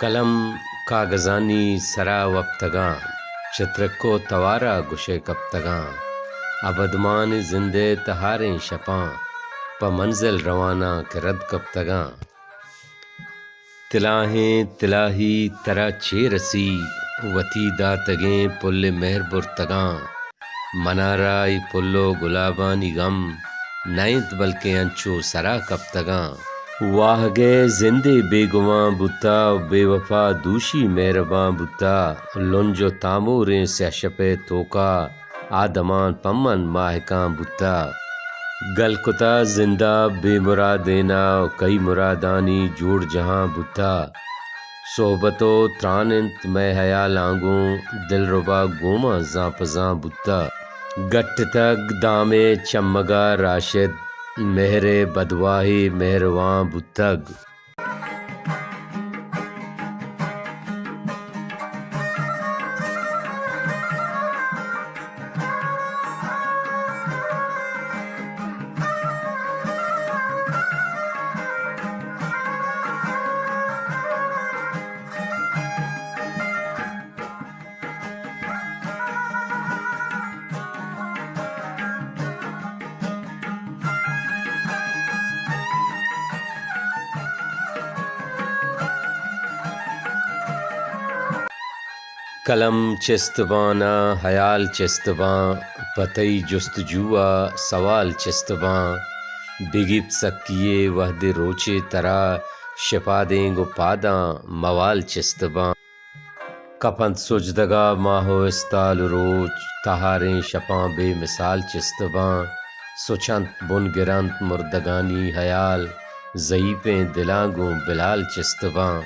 کلم کاغذانی سرا وقتگاں چترکو توارا گشے کبتگاں ابدمان زندے تہاریں شپاں پا منزل روانہ کہ رد کبتگاں تلاہیں تلاہی ترا چے رسی وتی داتگیں پل مہر برتگاں منارائی پلو گلابانی غم نائنت بلکہ انچو سرا کبتگاں واہ گے زندے بے گواں بتا بے وفا دوشی مہرباں بتا لنجو تاموریں سہ شپے توکا آدمان پمن ماہکاں بتا گل کتا زندہ بے مرادینا کئی مرادانی جوڑ جہاں بتا صحبتو تراننت میں حیا لانگوں دل ربا گوما زاں پزاں بتا گٹ تگ دامے چمگا راشد مہر بدواہی مہرواں بتگ قلم چستبانا حیال چستباں پتئی جستجوا سوال چستباں بگپ سکیے وحد روچے ترا شپا دیں گو پاداں موال چستباں کپند سجدگا ماہو استال روچ تہاریں شپاں بے مثال چستباں سچنت بن گرانت مردگانی حیال ضعیفیں دلانگوں بلال چستباں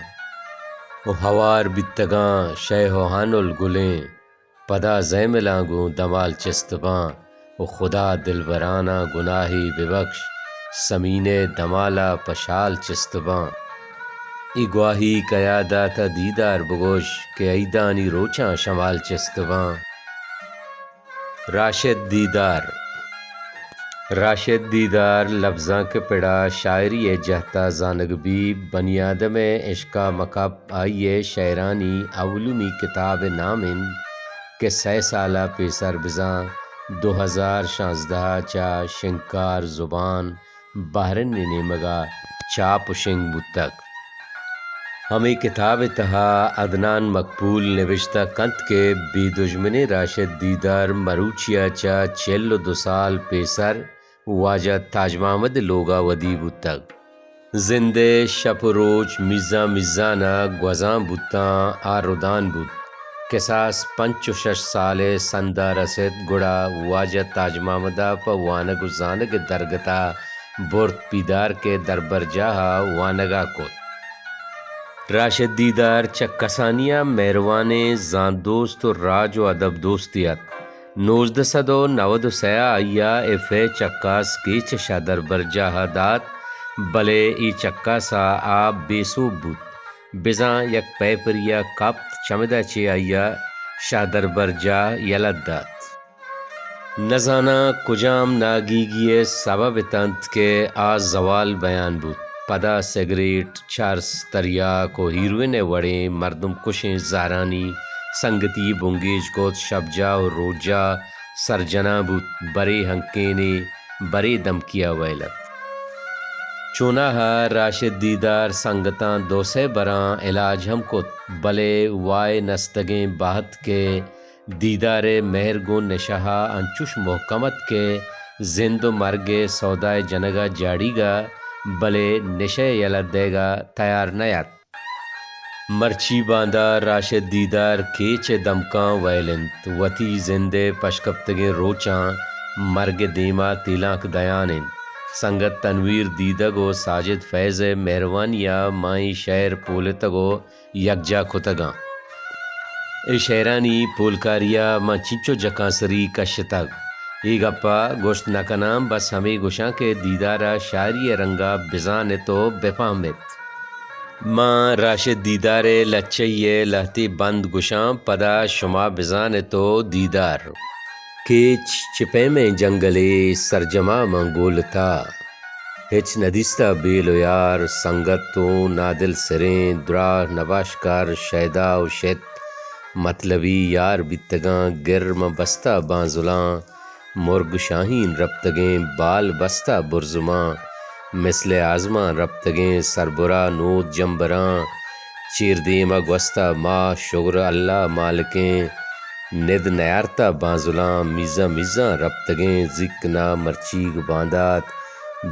و ہوار بتگاں شہ ہوہان الگلیں پدا زیملانگوں دمال چستباں و خدا دلبرانا گناہی ببخش سمینے دمالا پشال چستباں ای گواہی قیاداتا دیدار بگوش کہ ایدانی روچاں شمال چستباں راشد دیدار لفظاں کے پڑا شاعری جہتا زانگ بھی بنیادم عشقہ مکب آئیے شعرانی اولمی کتاب نامن کہ 6 سالہ پیسر بزاں 2016 چا شنکار زبان بحرن نیمگا چاپ شنگ بتک ہمیں کتاب تہا عدنان مقبول نوشتہ کنت کے بی دشمن راشد دیدار مروچیا چا 42 سال پیسر واجہ تاج محمد لوگا ودی بتگ زندے شپ روچ میزانا گوزاں بتاں آرودان بت کساس 5-6 سالے سندہ رسد گڑا واجہ تاج محمدہ پا وانگ زانگ درگتا برت پیدار کے دربرجاہا وانگا کت راشد دیدار چکسانیہ مہروانے زان دوست و راج و ادب دوستیت 1993 آئیا ایفے چکاس کیچ شادر برجاہ دات بلے ای چکاسا آب بیسو بود بزاں یک پیپریا کپت چمدہ چے آئیا شادر برجاہ یلد دات نزانا کجام ناگیگی سبب تنت کے آز زوال بیان بود پدا سگریٹ چرس تریاک و ہیروین وڑیں مردم کشیں زہرانی سنگتی بنگیج کوت شبجا و روجا سرجنا بود برے ہنکینے برے دمکیا ویلت چوناہا راشد دیدار سنگتاں 2 براں علاج ہم کت بلے وائے نستگیں باہت کے دیدار مہرگون نشہا انچوش محکمت کے زند و مرگ سودائے جنگا جاڑی گا بلے نشے یلد دے گا تیار نیت مرچی باندھا راشد دیدار کیچ دمکاں ویلنت وتی زندے پشکپتگیں روچاں مرگ دیما تیلانک دیانن سنگت تنویر دیدگو ساجد فیض مہروانیا مائی شعر پولتگو یکجا کتگاں اے شعرانی پولکاریا ماں چنچو جکانسری کشتگ ای گپا گوشت نکنام بس ہمیں گوشاں کے دیدارا شاعری رنگا بزانے تو بفہمت ماں راشد دیدار لچیے لہتی بند گشاں پدا شما بزانے تو دیدار کیچ چپے میں جنگلے سرجما منگولتا ہچ ندیستہ بیل و یار سنگت تو نادل سریں دراہ نباشکار شیدا و شت مطلبی یار بیتگاں گرم بستہ بانزلاں مرگ شاہین ربتگیں بال بستہ برزماں مثل آزماں ربتگیں سربراہ نود جمبراں چیر دیمہ گوستہ ماہ شگر اللہ مالکیں ند نیارتا بانزلاں میزاں میزاں ربتگیں ذکنا مرچیگ باندات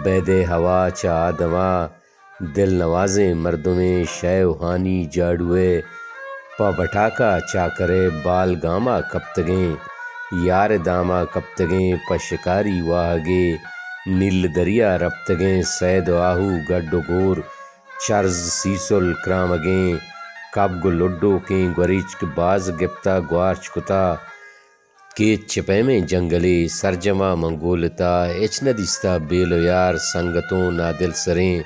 بید ہوا چا آدما دل نوازیں مردمیں شے وہانی جاڑوے پا بٹاکا چاکرے بال گاما کپتگیں یار داما کپتگیں پا شکاری واہگے نیل دریا ربتگیں سید و آہو گڈ و گور چرز سیسل کرامگیں کب گو لڈو کیں گوریچک باز گپتا گوارچ کتا کیت چپیمیں جنگلے سرجمہ منگولتا اچ ندیستہ بیل و یار سنگتوں نادل سریں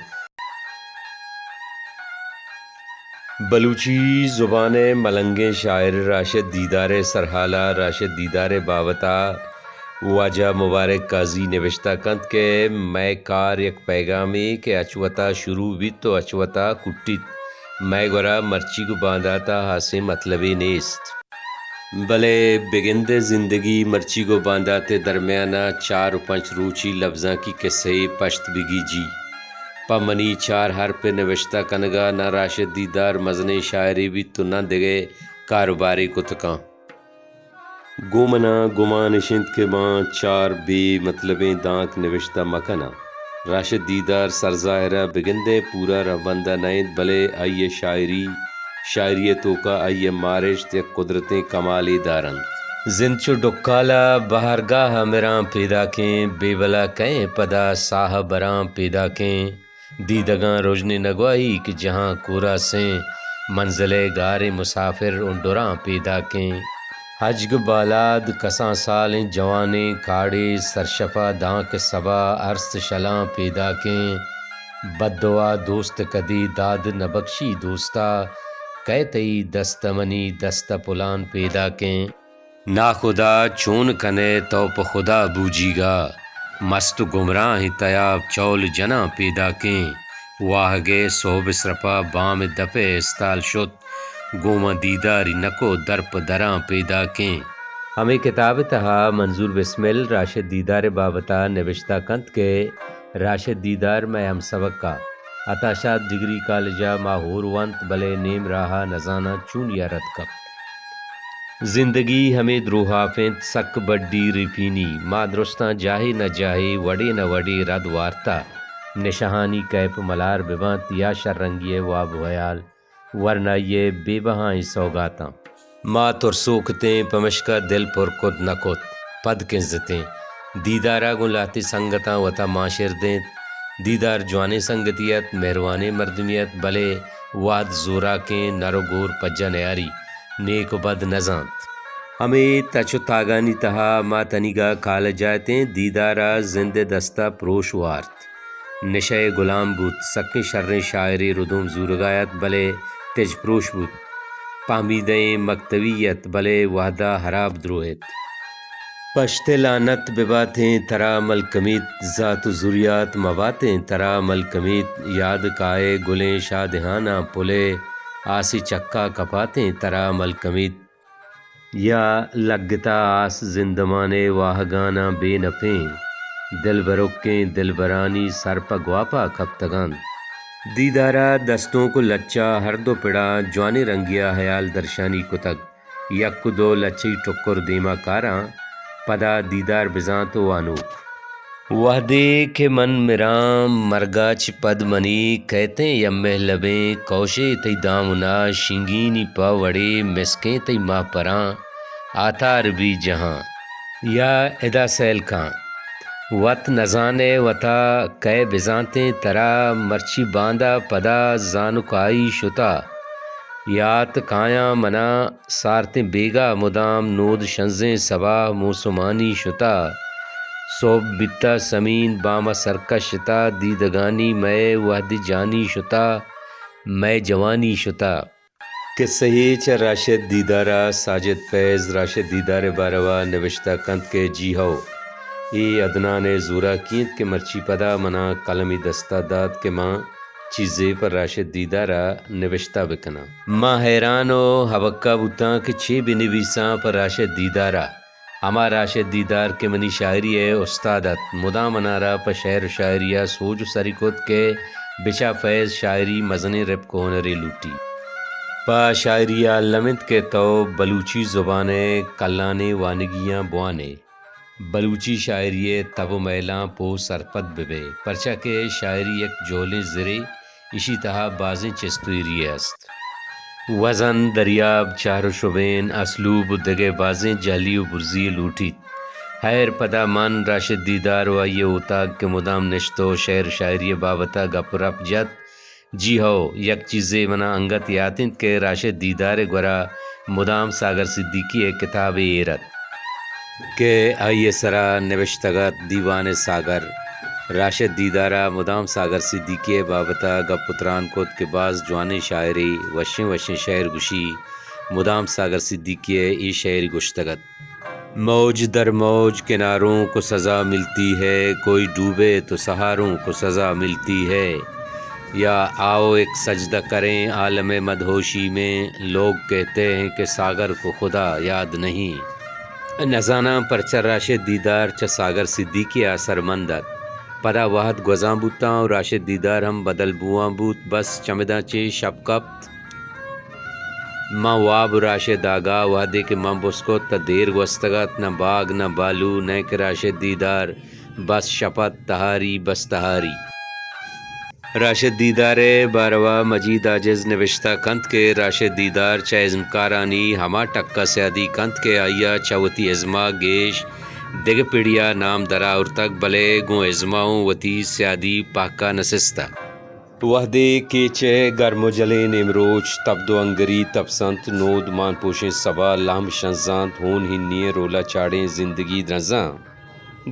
بلوچی زبان ملنگیں شاعر راشد دیدار سرحالہ راشد دیدار باوتا واجہ مبارک قاضی نوشتہ کند کہ میں کار یک پیغامی کہ اچوتا شروع بیت تو اچوتا کٹیت میں گورا مرچی کو بانداتا ہاسے مطلبی نیست بلے بگند زندگی مرچی کو بانداتے درمیانہ 4 و 5 روچی لفظاں کی قصے پشت بگی جی پا منی 4 حرف نوشتہ کنگا نہ راشد دیدار مزنے شاعری بھی تو نہ دگے کاروباری کتکاں گومنا گمان شند کے ماں 4 بے مطلبیں دانک نوشتہ مکنا راشد دیدار سرظاہرہ بگندے پورا روندہ نیند بلے آئیے شاعریتوں کا آئیے مارش تے قدرتیں کمالی دارن زندچو ڈکالا بہرگاہ میراں پیدا کیں بے بلا کہیں پدا ساہ براں پیدا کیں دیدگاں روشنی نگوائی کہ جہاں کورا سیں منزل گار مسافر انڈراں پیدا کیں حجگ بالاد کساں سالیں جوانیں کاڑے سرشفا دانک صبا عرص شلاں پیدا کیں بد دعا دوست کدی داد نبخشی دوستا کہتئی دست منی دست پلان پیدا کیں نا خدا چون کنے تو پہ خدا بوجی گا مست گمراہ تیاب چول جنا پیدا کیں واہ گے صوب سرپا بام دپے استال شد گوما دیداری نکو درپ دراں پیدا کیں ہمیں کتاب تہا منظور بسمل راشد دیدار بابتا نوشتہ کند کے راشد دیدار میں ہم سبق کا اتاشات ڈگری کالجہ ماہور ونت بلے نیم راہا نزانہ چون یا رد کپ زندگی ہمیں دروہا فینت سک بڈی ریپینی ما درستاں جاہی نہ جاہی وڑی نہ وڑی رد وارتا نشہانی کیپ ملار ببانت یا شرنگیے واب ویال ورنہ یہ بے بہائیں سوگاتاں ما ترسوکتیں پمشکا دل پر کد نکت پد کنزتیں دیدارا گلاتی سنگتاں وطا معاشر دیں دیدار جوانے سنگتیت مہروانے مردمیت بلے واد زورا کے نرو گور پجا نیاری نیک و بد نزانت ہمیں تچو تاگانی تہا ما تنیگا کال جائتیں دیدارا زند دستہ پروش وارت نشے غلام بود سکیں شریں شاعری ردوم زورگایت بلے تج پروش بود پامیدیں مکتویت بلے وحدہ حراب دروہت پشت لانت بباتیں ترا ملکمیت ذات و ذریات مباتیں ترا ملکمیت یاد کائے گلیں شادہانہ پلے آسی چکا کپاتیں ترا ملکمیت یا لگتا آس زندمانے واہگانا بے نفیں دل برکیں دل برانی سر پا گواپا کپتگان دیدارا دستوں کو لچا ہر دو پڑا جوانے رنگیا حیال درشانی کتگ یک دو لچی ٹکر دیما کاراں پدا دیدار بزاں تو وانوک وحدے کہ من مرام مرگاچ پد منی کہتے یمہ لبیں کوشے تی دامنا شنگینی پا وڑے مسکیں تی ماں پراں آتار بھی جہاں یا ادا سیل کاں وط نزانے وطا کہے بزانتے ترا مرچی باندھا پدا زانکائی شتا یات کایاں منا سارتیں بیگا مدام نود شنزیں سبا موسمانی شتا صوب بتا سمین باما سرکش شتا دیدگانی میں وحد جانی شتا میں جوانی شتا قصہ چ راشد دیدارا ساجد فیض راشد دیدار باروا نوشتہ کند کے جی ہو ای عدنان زورا کینت کے مرچی پدا منا قلمی دستہ داد کہ ماں چیزے پر راشد دیدارا نوشتہ بکنا. ماں حیران و حبکہ بوتاں کہ چھ بنویساں پر راشد دیدارا. ہما راشد دیدار کے منی شاعری ہے استادت مدام منارا پر شعر و شاعریہ سوج و سری کت کے بچا فیض شاعری مزن رب کو ہنرے لوٹی. پا شاعریہ لمت کے تو بلوچی زبانیں کلانے وانگیاں بوانے. بلوچی شاعری تب و میلاں پو سرپد ببے پرچہ کے شاعری ایک جولیں زرے اسی تہا بازیں چستویری است. وزن دریاب چار و شبین اسلوب دگے بازیں جہلی و برزی لوٹیت. خیر پدا من راشد دیدار و آئیے اتاگ کے مدام نشتو شعر شاعری بابتا گپ رپ جت. جی ہو یک چیزے منا انگت یاتند کے راشد دیدار گورا مدام ساگر صدیقی کتاب ایرت کہ آئیے سرا نوشتگت دیوان ساگر. راشد دیدارا مدام ساگر صدیقی بابتا گپ پتران کت کے بعض جوانے شاعری وشیں وشیں شعر گشی مدام ساگر صدیقی ای شعری گشتگت. موج در موج کناروں کو سزا ملتی ہے کوئی ڈوبے تو سہاروں کو سزا ملتی ہے. یا آؤ ایک سجدہ کریں عالم مدہوشی میں لوگ کہتے ہیں کہ ساگر کو خدا یاد نہیں. نزانہ پرچہ راشد دیدار چہ ساگر صدیقی اثر مندت پدا واحد گوزاں بوتاں اور راشد دیدار ہم بدل بواں بوت بس چمداں چے شب کپت. ماں واب راشد آگا وحدے کے ماں بسکو تا دیر گوستگت نہ باغ نہ بالو نہ کہ راشد دیدار بس شپت تہاری بس تہاری. راشد دیدار باروا مجید عاجز نوشتہ کنت کے راشد دیدار چہ ازمکارانی ہما ٹکا سیادی کنت کے آئیا چوتی ازما گیش دگ پیڑیا نام درا اور تک بلے گوں ازماؤں وتی سیادی پاکا نسستا. وحدے کیچے گرم و جلین امروچ تب دو انگری تب سنت نود مان پوشیں سبا لہم شنزانت ہون ہنی رولا چاڑیں زندگی درزاں.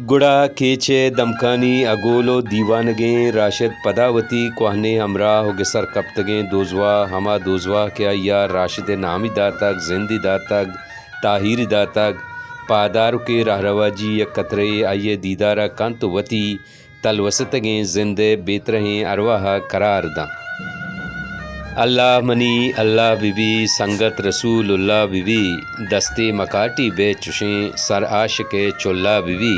گڑا کیچے دمکانی اگولو دیوانگیں راشد پداوتی کوہنے ہمراہ و گسر کپتگیں دوزوا ہما دوزوا کیا یا راشد نامی داتک زندی داتک طاہیر داتک پادارو کے رہروا جی یک قطرے آئیے دیدارہ کنت وتی تلوستگیں زندے بیترہیں ارواح قرار داں. اللہ منی اللہ بی بی سنگت رسول اللہ بی بی دستے مکاٹی بے چشیں سر عاشق چلا بی بی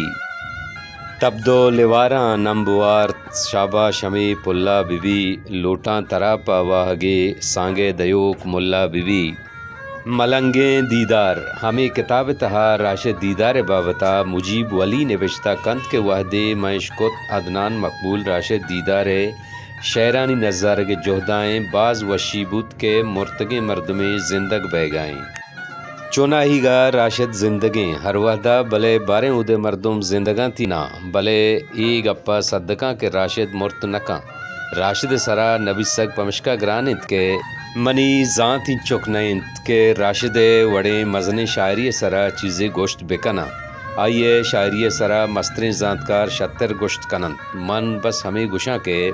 تب دو لیواراں نمبوار شابا شمی پلا بی بی لوٹاں تراپا واہگے سانگے دیوک ملا بی بی. ملنگیں دیدار ہمیں کتاب تہا راشد دیدار بابتا مجیب ولی نوشتہ کنت کے وحدے معشقت عدنان مقبول راشد دیدار شعرانی نظارہ کے جہدائیں بعض وشیبوت کے مرتگے مردمیں زندگ بہ گائیں. چونا ہی گا راشد زندگیں ہر وحدہ بلے باریں اودے مردم زندگاں تھی نا بلے ای گپا صدقاں کے راشد مرت نکاں. راشد سرا نبی سگ پمشکا گرانت کے منی ذاتی چکنائنت کے راشد وڑیں مزن شاعری سرا چیزیں گوشت بکنا. آئیے شاعری سرا مستریں زانتکار شتر گوشت کنن من بس ہمیں گشاں کے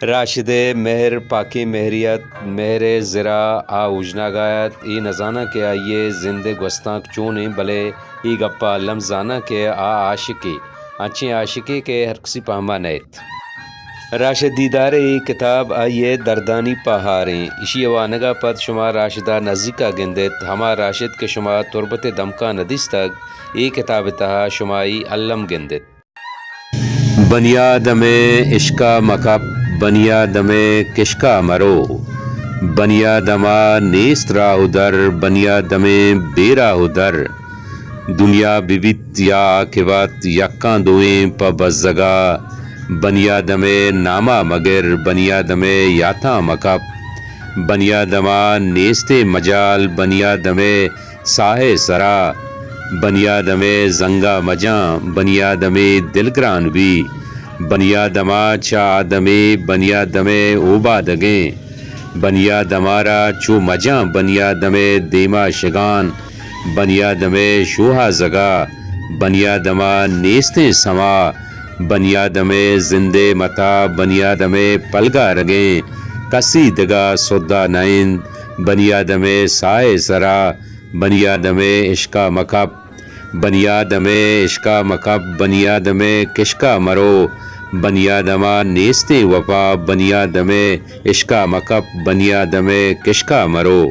راشد مہر پاکی مہریت مہر زرا آ اوجنا گایت ای نزانہ کے آئیے زندے گوستانک چونے بلے ای گپا لمزانہ کے آ عاشقی اچھے عاشقی کے ہر کسی پہما نیت. راشد دیدار ای کتاب آئیے دردانی پہاریں اسی وانگا پت شما راشدہ نزدیکا گندت ہما راشد کے شما تربت دمکا ندیس تک ای کتاب تہا شمائی علم گندت. بنیادم عشقا مکب بنیادم کشکا مرو بنیادما نیست راہ در بنیادم بے راہ در. دنیا بیبیت یا عاقبت یکاں دوئیں پا بزگا بنیادم نامہ مگر بنیادم یاتا مکب. بنیادما نیست مجال بنیادم ساہ سرا بنیادم زنگا مجاں بنیادم دلگران بھی. بنیادما چا آدمی بنیادم اوبادگیں بنیادمارا چو مجاں بنیادم دیما شگان بنیادم شوہا زگا بنیادما نیستیں سما بنیادم زندے متا بنیادم پلگا رگیں کسی دگا سودا نائند بنیادم سائے سرا بنیادم عشقا مکب. بنیادم عشقا مکب بنیادم کشکا مرو بنیادما نیست وفا بنیادم عشقا مکب بنیادم کشکا مرو